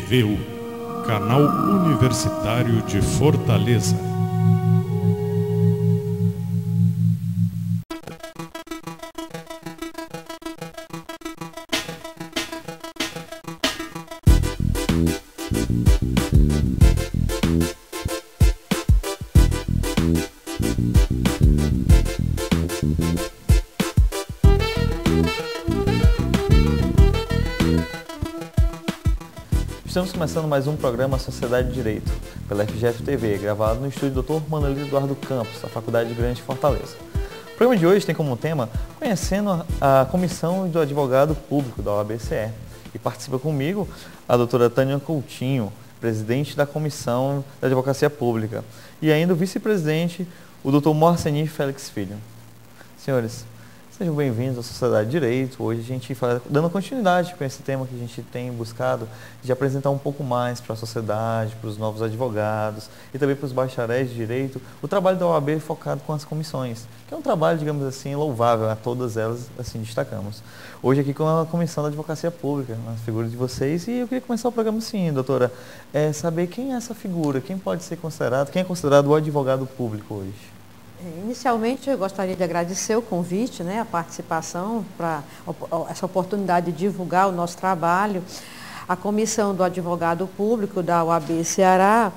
TVU, Canal Universitário de Fortaleza. Estamos começando mais um programa Sociedade de Direito, pela FGF TV, gravado no estúdio Dr. Manuel Eduardo Campos, da Faculdade Grande de Fortaleza. O programa de hoje tem como tema conhecendo a Comissão do Advogado Público da OAB-CE. E participa comigo a doutora Tânia Coutinho, presidente da Comissão da Advocacia Pública, e ainda o vice-presidente, o Dr. Moaceni Félix Filho. Senhores, sejam bem-vindos à Sociedade de Direito. Hoje a gente vai dando continuidade com esse tema que a gente tem buscado de apresentar um pouco mais para a sociedade, para os novos advogados e também para os bacharéis de Direito, o trabalho da OAB focado com as comissões, que é um trabalho, digamos assim, louvável, a todas elas assim destacamos. Hoje aqui com a Comissão da Advocacia Pública, na figura de vocês, e eu queria começar o programa assim, doutora, saber quem é essa figura, quem pode ser considerado, quem é considerado o advogado público hoje? Inicialmente, eu gostaria de agradecer o convite, a participação, para essa oportunidade de divulgar o nosso trabalho. A Comissão do Advogado Público da OAB Ceará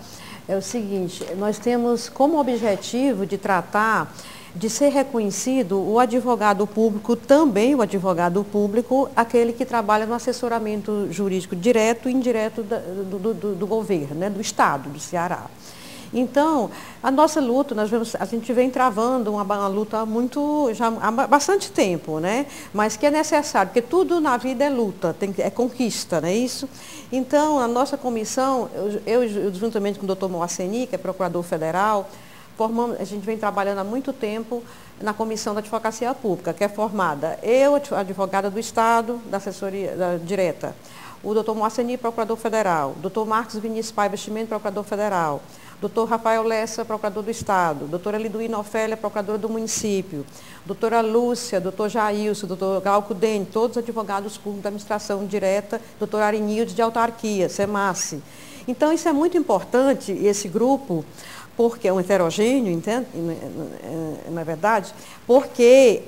é o seguinte: nós temos como objetivo de tratar de ser reconhecido o advogado público, também o advogado público, aquele que trabalha no assessoramento jurídico direto e indireto do governo, do Estado do Ceará. Então, a nossa luta, a gente vem travando uma luta já há bastante tempo, mas que é necessário, porque tudo na vida é luta, é conquista, não é isso? Então, a nossa comissão, eu juntamente com o doutor Moaceni, que é procurador federal, a gente vem trabalhando há muito tempo na Comissão da Advocacia Pública, que é formada advogada do Estado, da assessoria direta, o doutor Moaceni, procurador federal, o doutor Marcos Vinícius Paiva Chimento, procurador federal, doutor Rafael Lessa, procurador do Estado, doutora Liduína Ofélia, procuradora do município, doutora Lúcia, doutor Jailson, doutor Glauco Dene, todos advogados públicos da administração direta, doutor Arinilde de autarquia, SEMASSE. Então, isso é muito importante, esse grupo, porque é um heterogêneo, entende? Não é verdade? Porque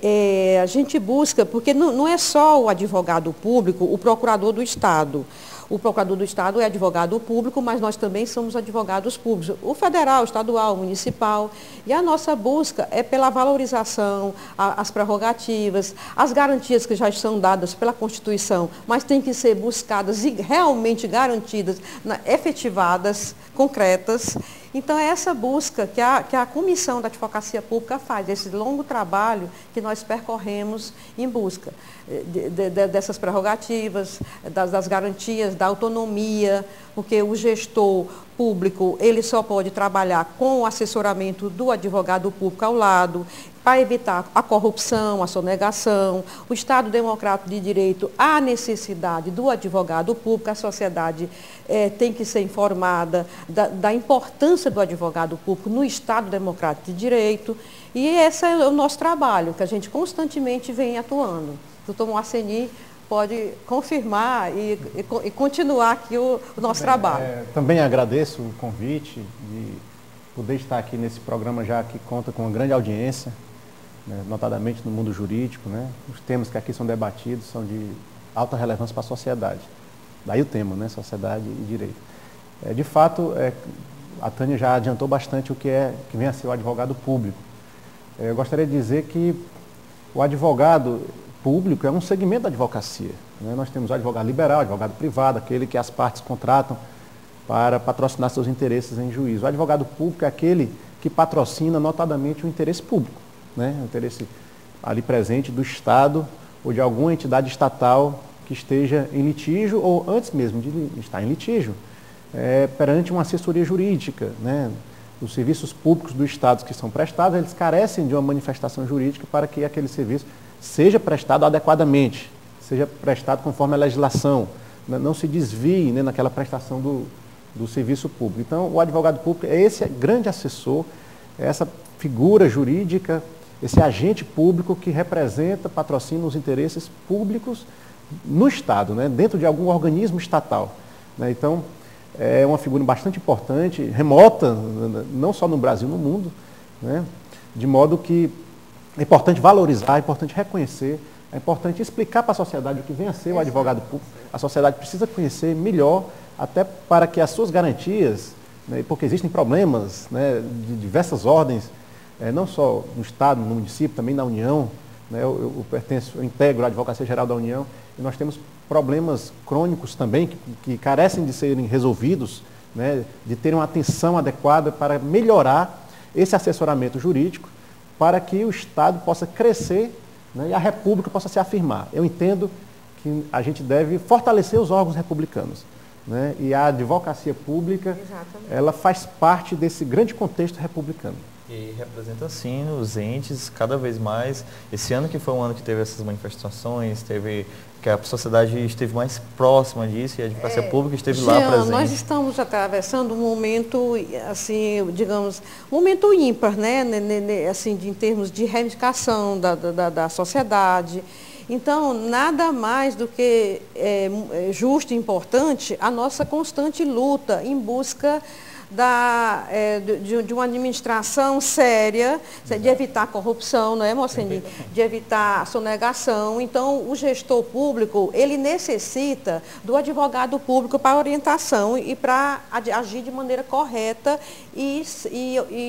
a gente busca, porque não é só o advogado público, o procurador do Estado. O procurador do Estado é advogado público, mas nós também somos advogados públicos. O federal, o estadual, o municipal. E a nossa busca é pela valorização, as prerrogativas, as garantias que já estão dadas pela Constituição, mas têm que ser buscadas e realmente garantidas, efetivadas, concretas. Então, é essa busca que a Comissão da Advocacia Pública faz, esse longo trabalho que nós percorremos em busca dessas prerrogativas, das garantias, da autonomia, porque o gestor público, ele só pode trabalhar com o assessoramento do advogado público ao lado, para evitar a corrupção, a sonegação. O Estado Democrático de Direito, há necessidade do advogado público, a sociedade tem que ser informada da importância do advogado público no Estado Democrático de Direito, e esse é o nosso trabalho, que a gente constantemente vem atuando. O doutor Moaceni pode confirmar e continuar aqui o nosso trabalho. Também agradeço o convite de poder estar aqui nesse programa, já que conta com uma grande audiência, notadamente no mundo jurídico. Os temas que aqui são debatidos são de alta relevância para a sociedade. Daí o tema, sociedade e direito. De fato, a Tânia já adiantou bastante o que vem a ser o advogado público. Eu gostaria de dizer que o advogado público é um segmento da advocacia. Nós temos o advogado liberal, o advogado privado, aquele que as partes contratam para patrocinar seus interesses em juízo. O advogado público é aquele que patrocina notadamente o interesse público, o interesse ali presente do Estado ou de alguma entidade estatal que esteja em litígio ou antes mesmo de estar em litígio, perante uma assessoria jurídica. Os serviços públicos do Estado que são prestados, eles carecem de uma manifestação jurídica para que aquele serviço seja prestado adequadamente, seja prestado conforme a legislação, não se desvie naquela prestação do serviço público. Então, o advogado público é esse grande assessor, é essa figura jurídica, esse agente público que representa, patrocina os interesses públicos no Estado, dentro de algum organismo estatal. né? Então, é uma figura bastante importante, remota, não só no Brasil, no mundo, né? De modo que é importante valorizar, é importante reconhecer, é importante explicar para a sociedade o que vem a ser o advogado público. A sociedade precisa conhecer melhor, até para que as suas garantias, né, porque existem problemas, né, de diversas ordens, não só no Estado, no município, também na União, né, eu integro a Advocacia Geral da União, e nós temos problemas crônicos também que carecem de serem resolvidos, né, de terem uma atenção adequada para melhorar esse assessoramento jurídico, para que o Estado possa crescer, né, e a República possa se afirmar. Eu entendo que a gente deve fortalecer os órgãos republicanos, né, e a advocacia pública, ela faz parte desse grande contexto republicano. E representa, sim, os entes cada vez mais. Esse ano que foi um ano que teve essas manifestações, que a sociedade esteve mais próxima disso e a advocacia pública esteve lá presente. Nós estamos atravessando um momento, assim, digamos, um momento ímpar, né? Assim, em termos de reivindicação da sociedade. Então, nada mais do que justo e importante a nossa constante luta em busca de uma administração séria, de evitar corrupção, não é, Moceni? De evitar sonegação. Então, o gestor público, ele necessita do advogado público para orientação e para agir de maneira correta e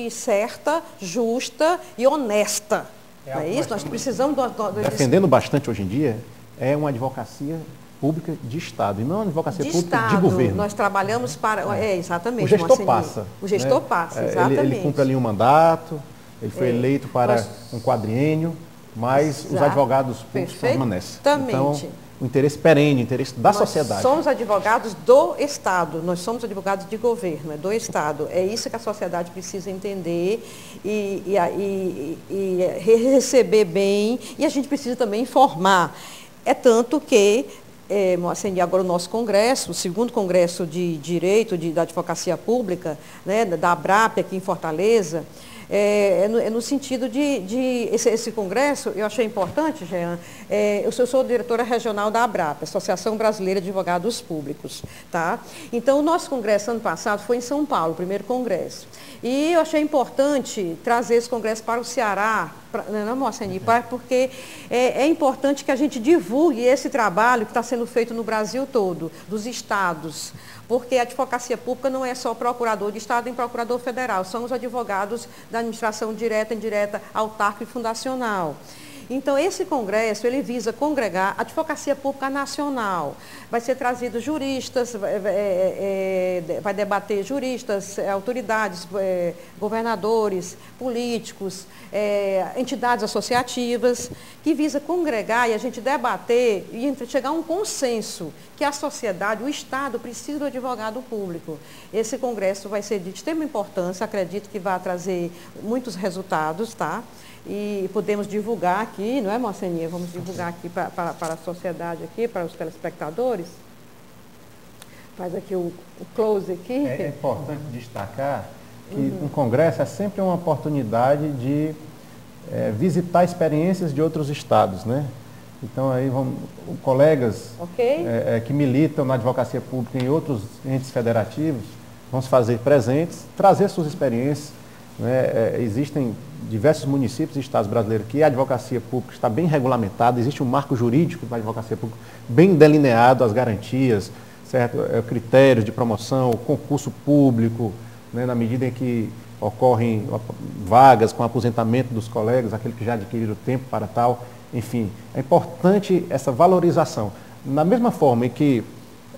certa, justa e honesta. Não é isso? Nós precisamos defendendo bastante hoje em dia é uma advocacia pública de Estado e não uma advocacia pública de governo. Nós trabalhamos para... exatamente. O gestor passa. O gestor passa, exatamente. Ele cumpre ali um mandato, ele foi eleito para um quadriênio, mas os advogados públicos permanecem. Então, o interesse perene, o interesse da sociedade. Nós somos advogados do Estado, nós somos advogados de governo, do Estado. É isso que a sociedade precisa entender e receber bem, e a gente precisa também informar. É tanto que, agora o nosso congresso, o segundo congresso de Direito da Advocacia Pública, né, da ABRAP aqui em Fortaleza, no sentido esse congresso, eu achei importante, Jean, eu sou diretora regional da ABRAP, Associação Brasileira de Advogados Públicos, tá? Então, o nosso congresso ano passado foi em São Paulo, o primeiro congresso. E eu achei importante trazer esse congresso para o Ceará, porque é importante que a gente divulgue esse trabalho que está sendo feito no Brasil todo, dos estados, porque a advocacia pública não é só procurador de Estado nem procurador federal, são os advogados da administração direta, indireta, autárquica e fundacional. Então, esse congresso, ele visa congregar a advocacia pública nacional. Vai ser trazido juristas, vai debater juristas, autoridades, governadores, políticos, entidades associativas, que visa congregar e a gente debater e chegar a um consenso que a sociedade, o Estado, precisa do advogado público. Esse congresso vai ser de extrema importância, acredito que vai trazer muitos resultados, tá? E podemos divulgar aqui, não é, Moceninha? Vamos divulgar aqui para a sociedade, aqui, para os telespectadores. Faz aqui o close aqui. É importante destacar que um congresso é sempre uma oportunidade de visitar experiências de outros estados, né? Então, aí colegas que militam na advocacia pública em outros entes federativos vão se fazer presentes, trazer suas experiências. Né? Existem diversos municípios e estados brasileiros que a advocacia pública está bem regulamentada, existe um marco jurídico da advocacia pública bem delineado, as garantias, certo? Critérios de promoção, concurso público, né? Na medida em que ocorrem vagas com aposentamento dos colegas, aquele que já adquiriram tempo para tal, enfim, é importante essa valorização. Da mesma forma em que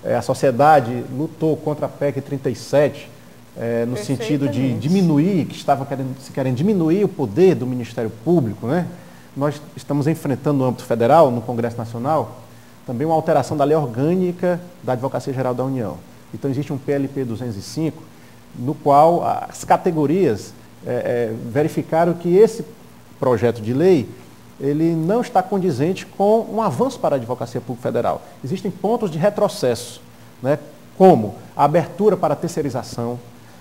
a sociedade lutou contra a PEC 37, no sentido de diminuir, querendo diminuir o poder do Ministério Público, né? Nós estamos enfrentando no âmbito federal, no Congresso Nacional, também uma alteração da lei orgânica da Advocacia Geral da União. Então existe um PLP 205, no qual as categorias verificaram que esse projeto de lei ele não está condizente com um avanço para a Advocacia Pública Federal. Existem pontos de retrocesso, né? Como a abertura para a terceirização,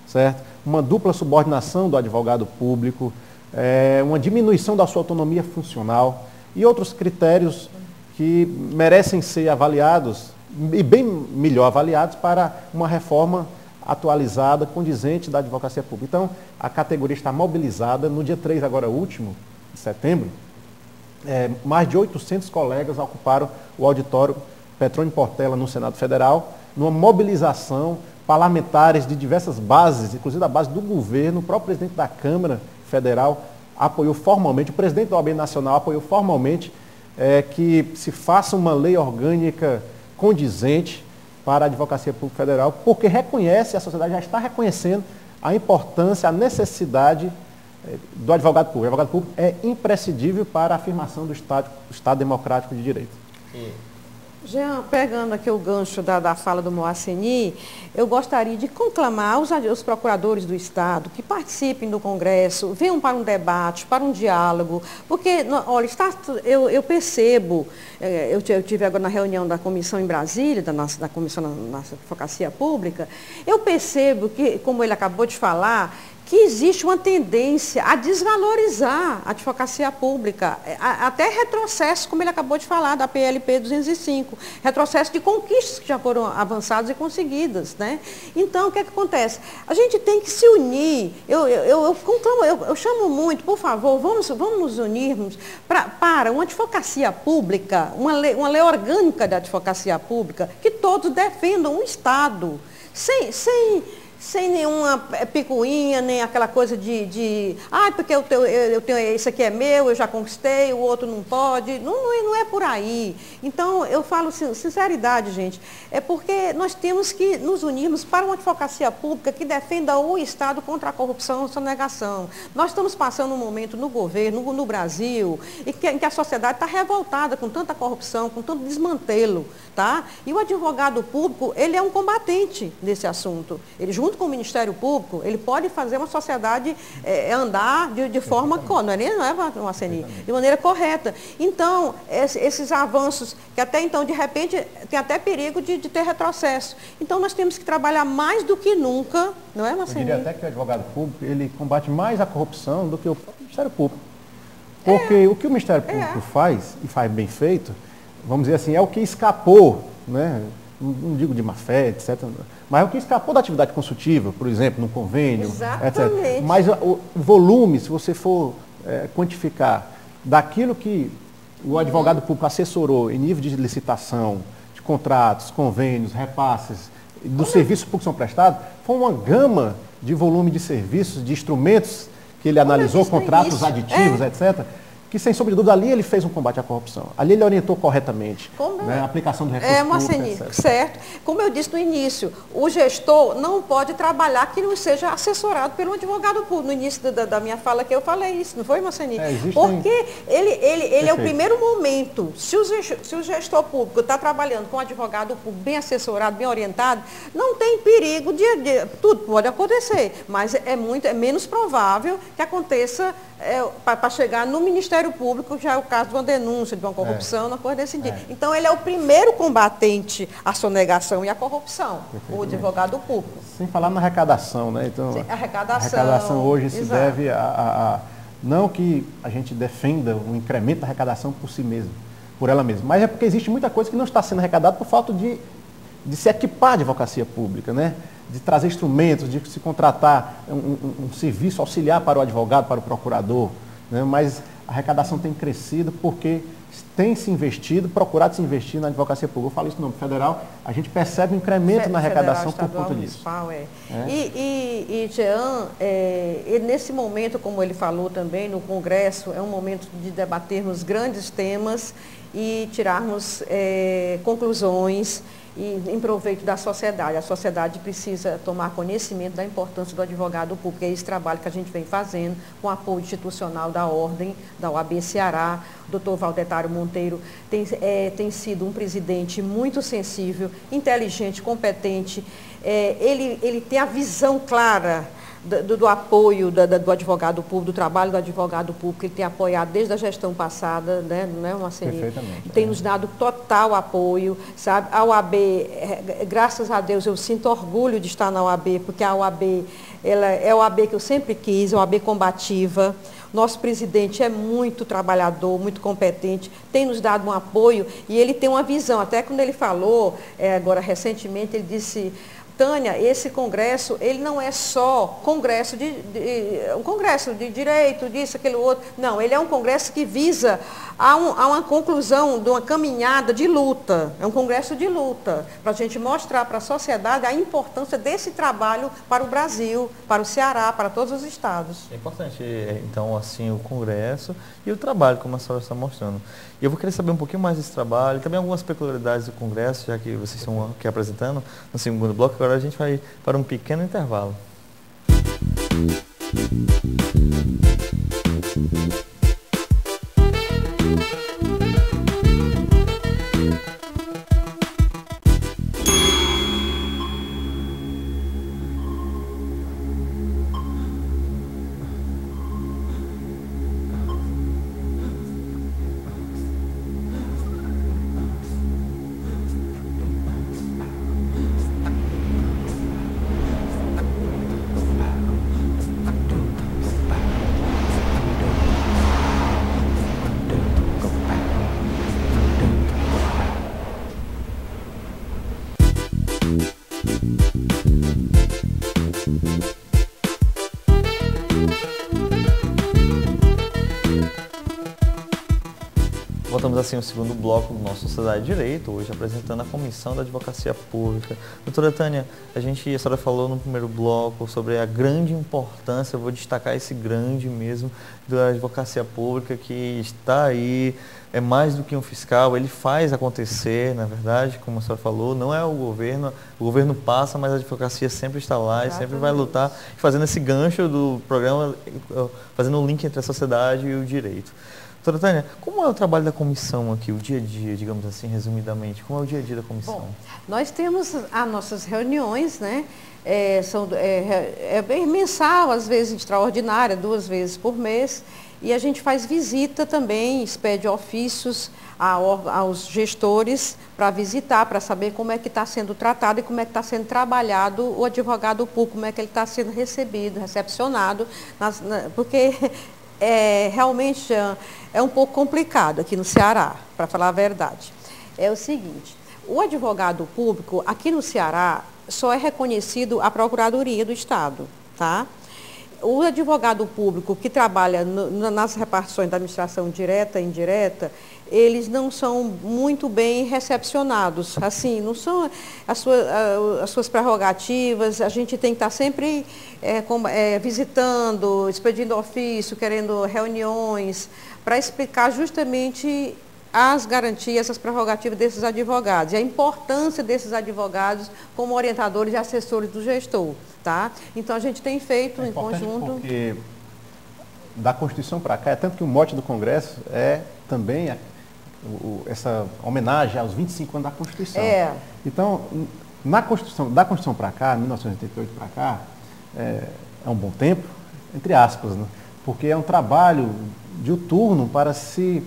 certo? Uma dupla subordinação do advogado público, uma diminuição da sua autonomia funcional e outros critérios que merecem ser avaliados e bem melhor avaliados para uma reforma atualizada, condizente da advocacia pública. Então, a categoria está mobilizada. No dia 3, agora último, de setembro, mais de 800 colegas ocuparam o auditório Petrônio Portela, no Senado Federal, numa mobilização, parlamentares de diversas bases, inclusive da base do governo. O próprio presidente da Câmara Federal apoiou formalmente, o presidente da OAB Nacional apoiou formalmente que se faça uma lei orgânica condizente para a Advocacia Pública Federal, porque reconhece, a sociedade já está reconhecendo a importância, a necessidade do advogado público. O advogado público é imprescindível para a afirmação do Estado Democrático de Direito. Jean, pegando aqui o gancho da fala do Moaceni, eu gostaria de conclamar os procuradores do Estado que participem do Congresso, venham para um debate, para um diálogo, porque, olha, eu percebo, eu tive agora na reunião da comissão em Brasília, da Comissão da Advocacia Pública, eu percebo que, como ele acabou de falar, que existe uma tendência a desvalorizar a advocacia pública, até retrocesso, como ele acabou de falar, da PLP 205, retrocesso de conquistas que já foram avançadas e conseguidas, né? Então, o que é que acontece? A gente tem que se unir, eu chamo muito, por favor, vamos nos unirmos para uma advocacia pública, uma lei orgânica da advocacia pública, que todos defendam um Estado, sem nenhuma picuinha, nem aquela coisa porque eu tenho, isso aqui é meu, eu já conquistei, o outro não pode. Não é por aí. Então, eu falo sinceridade, gente, é porque nós temos que nos unirmos para uma advocacia pública que defenda o Estado contra a corrupção e a sonegação. Nós estamos passando um momento no governo, no Brasil, em que a sociedade está revoltada com tanta corrupção, com tanto desmantelo, tá? E o advogado público, ele é um combatente desse assunto. Ele, junto com o Ministério Público, ele pode fazer uma sociedade andar de forma, de maneira correta. Então, esses avanços, que até então, de repente, tem até perigo de ter retrocesso. Então, nós temos que trabalhar mais do que nunca, não é, Marcelinho? Eu diria até que o advogado público, ele combate mais a corrupção do que o Ministério Público. Porque o que o Ministério Público faz, e faz bem feito, vamos dizer assim, é o que escapou, né? Não digo de má fé, etc., mas é o que escapou da atividade consultiva, por exemplo, no convênio, exatamente, etc. Mas o volume, se você for quantificar, daquilo que o advogado público assessorou em nível de licitação, de contratos, convênios, repasses, dos serviços públicos que são prestados, foi uma gama de volume de serviços, de instrumentos que ele analisou, contratos aditivos, etc., que, sem sombra de dúvida, ali ele fez um combate à corrupção. Ali ele orientou corretamente a aplicação do recurso público, certo. Como eu disse no início, o gestor não pode trabalhar que não seja assessorado pelo advogado público. No início da minha fala que eu falei isso, não foi, Moaceni? Porque ele é o primeiro momento. Se o gestor público está trabalhando com um advogado público bem assessorado, bem orientado, não tem perigo tudo pode acontecer, mas é menos provável que aconteça para chegar no Ministério Público, já é o caso de uma denúncia, de uma corrupção, uma coisa desse tipo. Então, ele é o primeiro combatente à sonegação e à corrupção, o advogado público. Sem falar na arrecadação, né? Então, a arrecadação. A arrecadação hoje se deve não que a gente defenda um incremento da arrecadação por si mesmo, por ela mesma, mas é porque existe muita coisa que não está sendo arrecadada por falta de se equipar a advocacia pública, né? De trazer instrumentos, de se contratar um serviço auxiliar para o advogado, para o procurador, né? Mas a arrecadação tem crescido porque tem se investido, procurado se investir na advocacia pública. Eu falo isso no âmbito federal, a gente percebe um incremento na arrecadação por conta disso. E Jean, nesse momento, como ele falou também, no Congresso, é um momento de debatermos grandes temas e tirarmos conclusões em proveito da sociedade. A sociedade precisa tomar conhecimento da importância do advogado público. É esse trabalho que a gente vem fazendo com apoio institucional da Ordem, da OAB Ceará. O doutor Valdetário Monteiro tem sido um presidente muito sensível, inteligente, competente. Ele tem a visão clara do apoio do advogado público, do trabalho do advogado público, que ele tem apoiado desde a gestão passada, né? Não é uma Perfeitamente. Tem nos dado total apoio, sabe? A OAB, graças a Deus, eu sinto orgulho de estar na OAB, porque a OAB, ela é a OAB que eu sempre quis, é uma OAB combativa. Nosso presidente é muito trabalhador, muito competente, tem nos dado um apoio e ele tem uma visão. Até quando ele falou, agora recentemente, ele disse: Tânia, esse congresso, ele não é só congresso um congresso de direito, disso, aquele outro. Não, ele é um congresso que visa a uma conclusão de uma caminhada de luta. É um congresso de luta, para a gente mostrar para a sociedade a importância desse trabalho para o Brasil, para o Ceará, para todos os estados. É importante, então, assim, o congresso e o trabalho, como a senhora está mostrando. E eu vou querer saber um pouquinho mais desse trabalho, também algumas peculiaridades do congresso, já que vocês estão aqui apresentando no segundo bloco. Agora a gente vai para um pequeno intervalo. Voltamos assim ao segundo bloco do nosso Sociedade de Direito, hoje apresentando a Comissão da Advocacia Pública. Doutora Tânia, a senhora falou no primeiro bloco sobre a grande importância, eu vou destacar esse grande mesmo, da advocacia pública, que está aí, é mais do que um fiscal, ele faz acontecer, na verdade, como a senhora falou, não é o governo passa, mas a advocacia sempre está lá. Exatamente. E sempre vai lutar, fazendo esse gancho do programa, fazendo o link entre a sociedade e o direito. Doutora Tânia, como é o trabalho da comissão aqui, o dia a dia, digamos assim, resumidamente? Como é o dia a dia da comissão? Bom, nós temos as nossas reuniões, né? É bem mensal, às vezes extraordinária, 2 vezes por mês. E a gente faz visita também, expede ofícios aos gestores para visitar, para saber como é que está sendo tratado e como é que está sendo trabalhado o advogado público, como é que ele está sendo recebido, recepcionado, porque realmente é um pouco complicado aqui no Ceará, para falar a verdade. É o seguinte, o advogado público aqui no Ceará só é reconhecido a Procuradoria do Estado, tá? O advogado público que trabalha nas repartições da administração direta e indireta, eles não são muito bem recepcionados, assim, não são as suas prerrogativas, a gente tem que estar sempre visitando, expedindo ofício, querendo reuniões, para explicar justamente as garantias, as prerrogativas desses advogados e a importância desses advogados como orientadores e assessores do gestor, tá? Então a gente tem feito em conjunto. Porque da Constituição para cá, é tanto que o mote do Congresso é também essa homenagem aos 25 anos da Constituição. Então, da Constituição para cá, 1988 para cá, é um bom tempo, entre aspas, né? Porque é um trabalho diuturno para se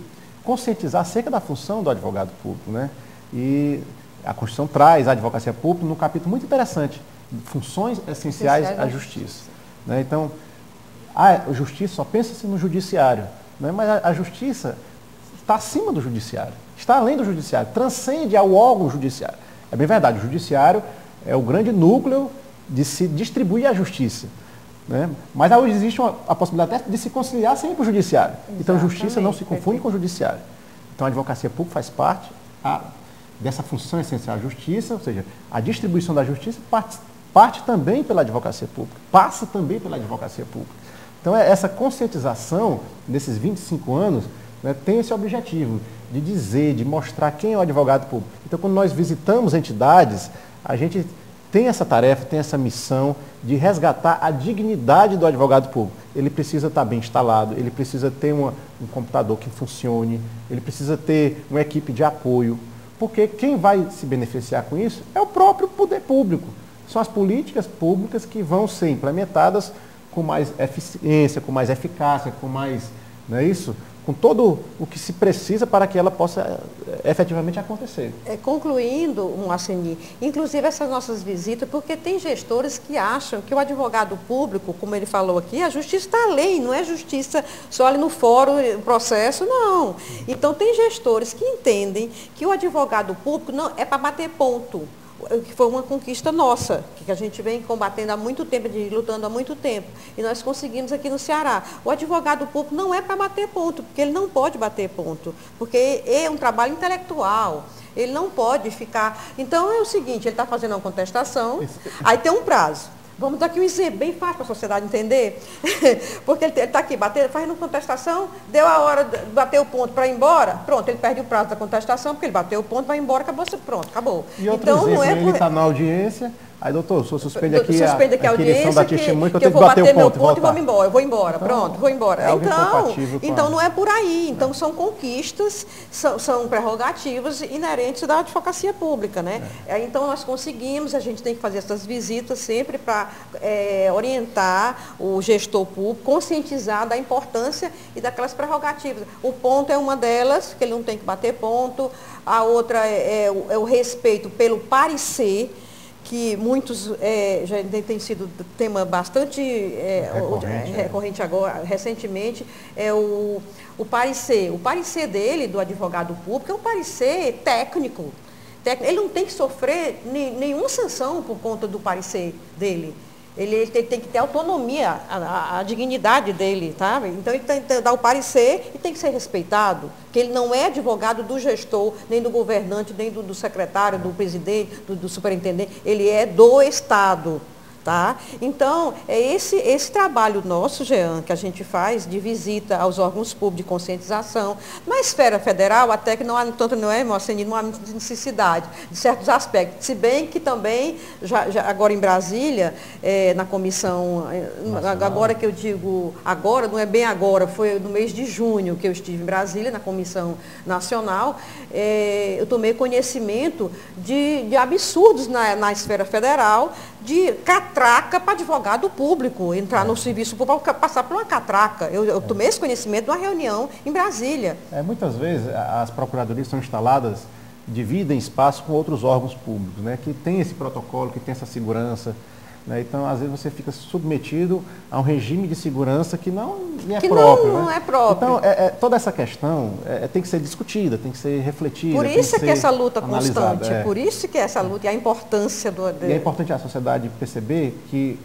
conscientizar acerca da função do advogado público, né? E a Constituição traz a advocacia pública num capítulo muito interessante, funções essenciais à justiça, né? Então, a justiça só pensa-se no judiciário, né? Mas a justiça está acima do judiciário, está além do judiciário, transcende ao órgão judiciário. É bem verdade, o judiciário é o grande núcleo de se distribuir a justiça, né? Mas hoje existe a possibilidade de se conciliar sem ir para o judiciário. Exatamente. Então, a justiça não se confunde com o judiciário. Então, a advocacia pública faz parte dessa função essencial à justiça, ou seja, a distribuição da justiça parte também pela advocacia pública, passa também pela advocacia pública. Então, essa conscientização desses 25 anos, né, tem esse objetivo de dizer, de mostrar quem é o advogado público. Então, quando nós visitamos entidades, a gente tem essa tarefa, tem essa missão de resgatar a dignidade do advogado público. Ele precisa estar bem instalado, ele precisa ter um computador que funcione, ele precisa ter uma equipe de apoio, porque quem vai se beneficiar com isso é o próprio poder público. São as políticas públicas que vão ser implementadas com mais eficiência, com mais eficácia, com mais, não é isso? Com todo o que se precisa para que ela possa efetivamente acontecer. Concluindo, Moaceni, inclusive essas nossas visitas, porque tem gestores que acham que o advogado público, como ele falou aqui, a justiça está além, não é justiça só ali no fórum, processo, não. Então tem gestores que entendem que o advogado público não é para bater ponto, que foi uma conquista nossa, que a gente vem combatendo há muito tempo, lutando há muito tempo, e nós conseguimos aqui no Ceará. O advogado público não é para bater ponto, porque ele não pode bater ponto, porque é um trabalho intelectual, ele não pode ficar... Então é o seguinte, ele está fazendo uma contestação, aí tem um prazo. Vamos dar aqui um exemplo bem fácil para a sociedade entender, porque ele está aqui fazendo contestação, deu a hora, bateu o ponto para ir embora, pronto, ele perde o prazo da contestação, porque ele bateu o ponto, vai embora, acabou, pronto, acabou. E outro exemplo, não é ele está na audiência, aí doutor, o senhor suspende aqui a audiência, da testemunha, que eu tenho que bater o ponto e vou embora, pronto, vou embora. Então não é por aí, então são conquistas, são prerrogativas inerentes da advocacia pública, né? Então nós conseguimos, a gente tem que fazer essas visitas sempre para orientar o gestor público, conscientizar da importância e daquelas prerrogativas. O ponto é uma delas, que ele não tem que bater ponto, a outra é o respeito pelo parecer, que muitos já tem sido tema bastante recorrente agora, recentemente, é o parecer. O parecer dele, do advogado público, é um parecer técnico. Ele não tem que sofrer nenhuma sanção por conta do parecer dele. Ele tem que ter autonomia, a dignidade dele, tá? Então ele tem que dar o parecer e tem que ser respeitado, porque ele não é advogado do gestor, nem do governante, nem do secretário, do presidente, do superintendente, ele é do Estado. Tá? Então, é esse trabalho nosso, Jean, que a gente faz de visita aos órgãos públicos de conscientização. Na esfera federal, até que não há necessidade de certos aspectos. Se bem que também, agora em Brasília, na comissão, agora que eu digo agora, não é bem agora, foi no mês de junho que eu estive em Brasília, na Comissão Nacional, eu tomei conhecimento de absurdos na esfera federal, de catraca para advogado público, entrar no serviço público, passar por uma catraca. Eu tomei esse conhecimento numa reunião em Brasília. Muitas vezes as procuradorias são instaladas, dividem espaço com outros órgãos públicos, né, que tem esse protocolo, que tem essa segurança. Né? Então, às vezes, você fica submetido a um regime de segurança que não é próprio. Não é próprio. Então, toda essa questão tem que ser discutida, tem que ser refletida. Por isso que essa luta analisada, constante, por isso que essa luta e a importância E é importante a sociedade perceber que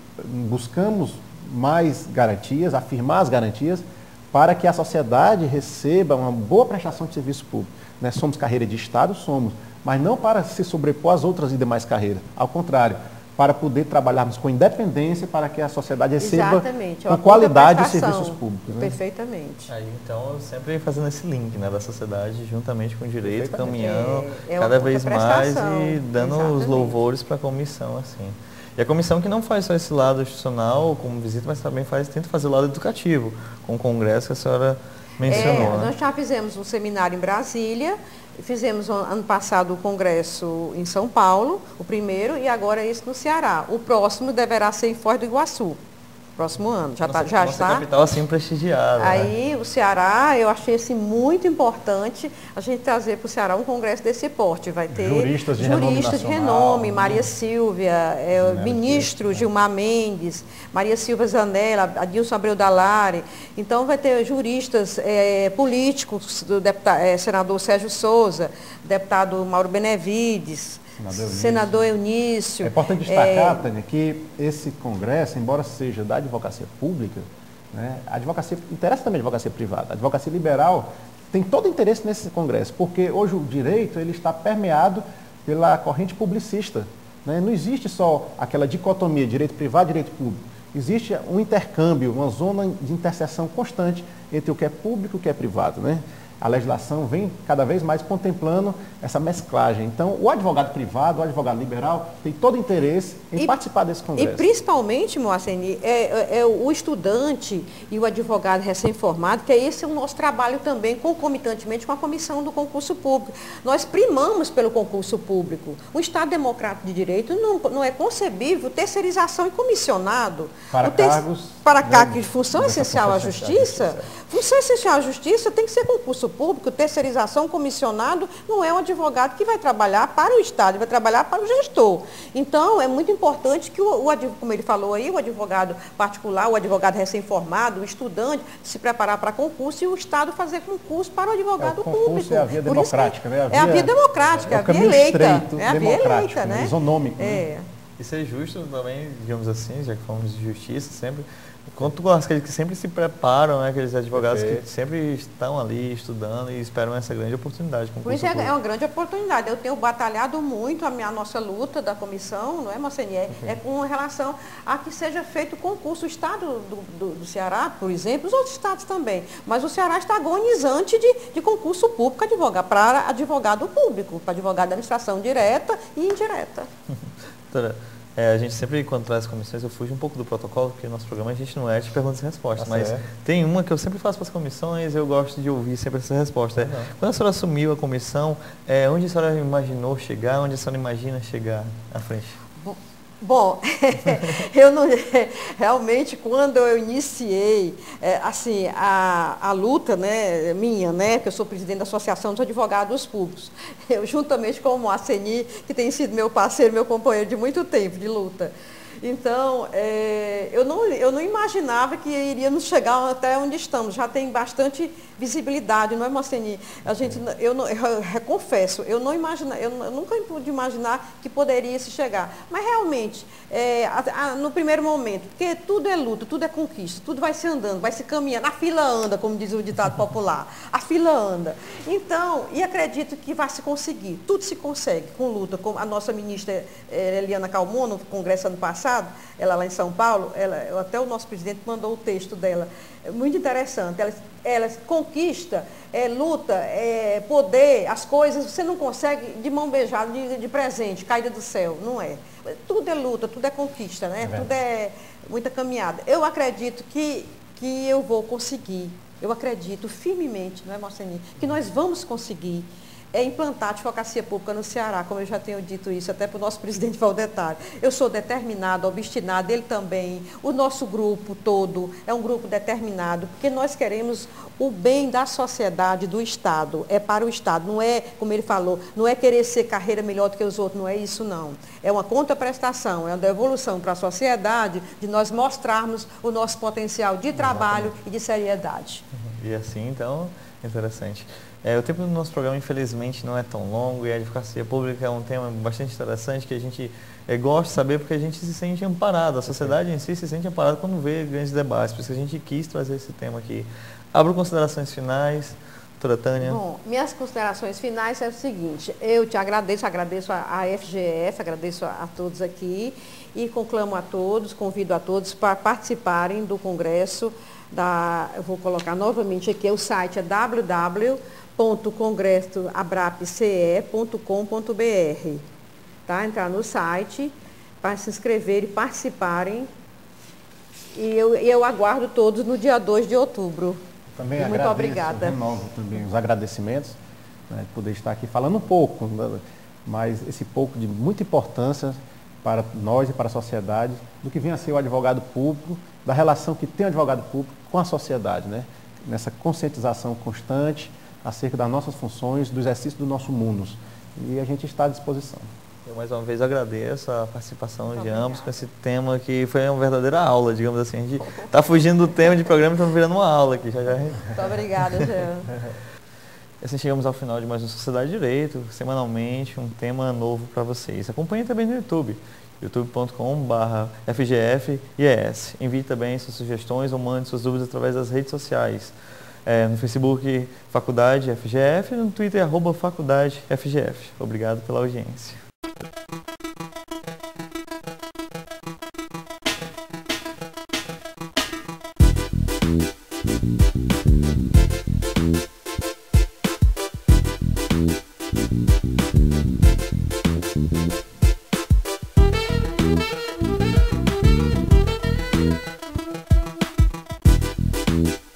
buscamos mais garantias, afirmar as garantias, para que a sociedade receba uma boa prestação de serviço público. Né? Somos carreira de Estado, somos, mas não para se sobrepor às outras e demais carreiras. Ao contrário, para poder trabalharmos com independência para que a sociedade receba com qualidade os serviços públicos. Né? Perfeitamente. Aí, então, sempre fazendo esse link, né, da sociedade juntamente com o direito, caminhando cada vez mais e dando os louvores para a comissão. Assim. E a comissão que não faz só esse lado institucional como visita, mas também tenta fazer o lado educativo, com o congresso que a senhora mencionou. Nós já fizemos um seminário em Brasília, fizemos ano passado o congresso em São Paulo, o primeiro, e agora esse no Ceará. O próximo deverá ser em Foz do Iguaçu, próximo ano. Já está. Capital assim prestigiada. Aí, né? O Ceará, eu achei assim, muito importante a gente trazer para o Ceará um congresso desse porte. Vai ter juristas de renome, Maria Silvia, ministro Gilmar Mendes, Maria Silvia Zanella, Adilson Abreu Dallari. Então, vai ter juristas políticos, do senador Sérgio Souza, deputado Mauro Benevides, senador Eunício. É importante destacar, Tânia, que esse congresso, embora seja da advocacia pública, né, a advocacia interessa também a advocacia privada. A advocacia liberal tem todo interesse nesse congresso, porque hoje o direito ele está permeado pela corrente publicista. Né? Não existe só aquela dicotomia direito privado e direito público. Existe um intercâmbio, uma zona de interseção constante entre o que é público e o que é privado. Né? a legislação vem cada vez mais contemplando essa mesclagem. Então, o advogado privado, o advogado liberal, tem todo interesse em participar desse congresso. E principalmente, Moaceni, o estudante e o advogado recém-formado, que esse é o nosso trabalho também, concomitantemente com a comissão do concurso público. Nós primamos pelo concurso público. O Estado Democrático de Direito não é concebível terceirização e comissionado. Para cargos... Para função essencial à justiça, função essencial à justiça tem que ser concurso público, terceirização, comissionado, não é um advogado que vai trabalhar para o Estado, vai trabalhar para o gestor. Então, é muito importante que, como ele falou aí, o advogado particular, o advogado recém-formado, o estudante, se preparar para concurso e o Estado fazer concurso para o advogado público. O concurso é a via democrática, né? É a via democrática, é a via eleita. É a via eleita, né? Isonômico. Né? E ser justo também, digamos assim, já que falamos de justiça sempre, quanto aqueles que sempre se preparam, né, aqueles advogados que sempre estão ali estudando e esperam essa grande oportunidade. Por isso é uma grande oportunidade. Eu tenho batalhado muito a nossa luta da comissão, não é, Moaceni? É com relação a que seja feito concurso. O estado do Ceará, por exemplo, os outros estados também. Mas o Ceará está agonizante de concurso público para advogado público, para advogado da administração direta e indireta. Doutora, a gente sempre, quando traz comissões, eu fujo um pouco do protocolo, porque o nosso programa a gente não é de perguntas e respostas, mas tem uma que eu sempre faço para as comissões e eu gosto de ouvir sempre essa resposta. Quando a senhora assumiu a comissão, onde a senhora imaginou chegar, onde a senhora imagina chegar à frente? Bom, eu não, realmente, quando eu iniciei assim, a luta, né, minha, né, que eu sou presidente da Associação dos Advogados Públicos, eu juntamente com o Moaceni, que tem sido meu parceiro, meu companheiro de muito tempo de luta. Então, eu não imaginava que iríamos chegar até onde estamos. Já tem bastante visibilidade, não é, Moaceni? Eu confesso, eu nunca pude imaginar que poderia se chegar. Mas realmente, no primeiro momento, porque tudo é luta, tudo é conquista, tudo vai se andando, vai se caminhando. A fila anda, como diz o ditado popular. A fila anda. Então, e acredito que vai se conseguir. Tudo se consegue com luta. Como a nossa ministra Eliana Calmon, no congresso ano passado, ela lá em São Paulo, até o nosso presidente mandou o texto dela, muito interessante. Ela conquista, luta, poder, as coisas, você não consegue de mão beijada, de presente, caída do céu, não é. Tudo é luta, tudo é conquista, né? Tudo é muita caminhada. Eu acredito que eu vou conseguir, eu acredito firmemente, não é, Moaceni, que nós vamos conseguir implantar a advocacia pública no Ceará, como eu já tenho dito isso até para o nosso presidente Valdetário. Eu sou determinada, obstinada, ele também, o nosso grupo todo é um grupo determinado, porque nós queremos o bem da sociedade, do Estado, é para o Estado, não é, como ele falou, não é querer ser carreira melhor do que os outros, não é isso não. É uma contraprestação, é uma devolução para a sociedade de nós mostrarmos o nosso potencial de trabalho e de seriedade. E assim, então, interessante. O tempo do nosso programa, infelizmente, não é tão longo e a advocacia pública é um tema bastante interessante que a gente gosta de saber porque a gente se sente amparado, a sociedade em si se sente amparada quando vê grandes debates, por isso que a gente quis trazer esse tema aqui. Abro considerações finais, doutora Tânia. Bom, minhas considerações finais é o seguinte, eu te agradeço a FGF, agradeço a todos aqui e conclamo a todos, convido a todos para participarem do congresso eu vou colocar novamente aqui, o site é www.congressoabrapce.com.br, tá? Entrar no site para se inscrever e participarem e eu aguardo todos no dia 2 de outubro. Também muito obrigada. Renovo também os agradecimentos, né, de poder estar aqui falando um pouco, mas esse pouco de muita importância para nós e para a sociedade, do que vem a ser o advogado público, da relação que tem o advogado público com a sociedade, né? Nessa conscientização constante acerca das nossas funções, do exercício do nosso mundo. E a gente está à disposição. Eu mais uma vez agradeço a participação de ambos com esse tema que foi uma verdadeira aula, digamos assim. A gente está fugindo do tema de programa e estamos virando uma aula aqui. Muito obrigada, Jean. E assim chegamos ao final de mais uma Sociedade de Direito, semanalmente um tema novo para vocês. Acompanhe também no YouTube, youtube.com/FGF-IES. Envie também suas sugestões ou mande suas dúvidas através das redes sociais. No Facebook, Faculdade FGF, e no Twitter, @Faculdade FGF. Obrigado pela audiência. Thank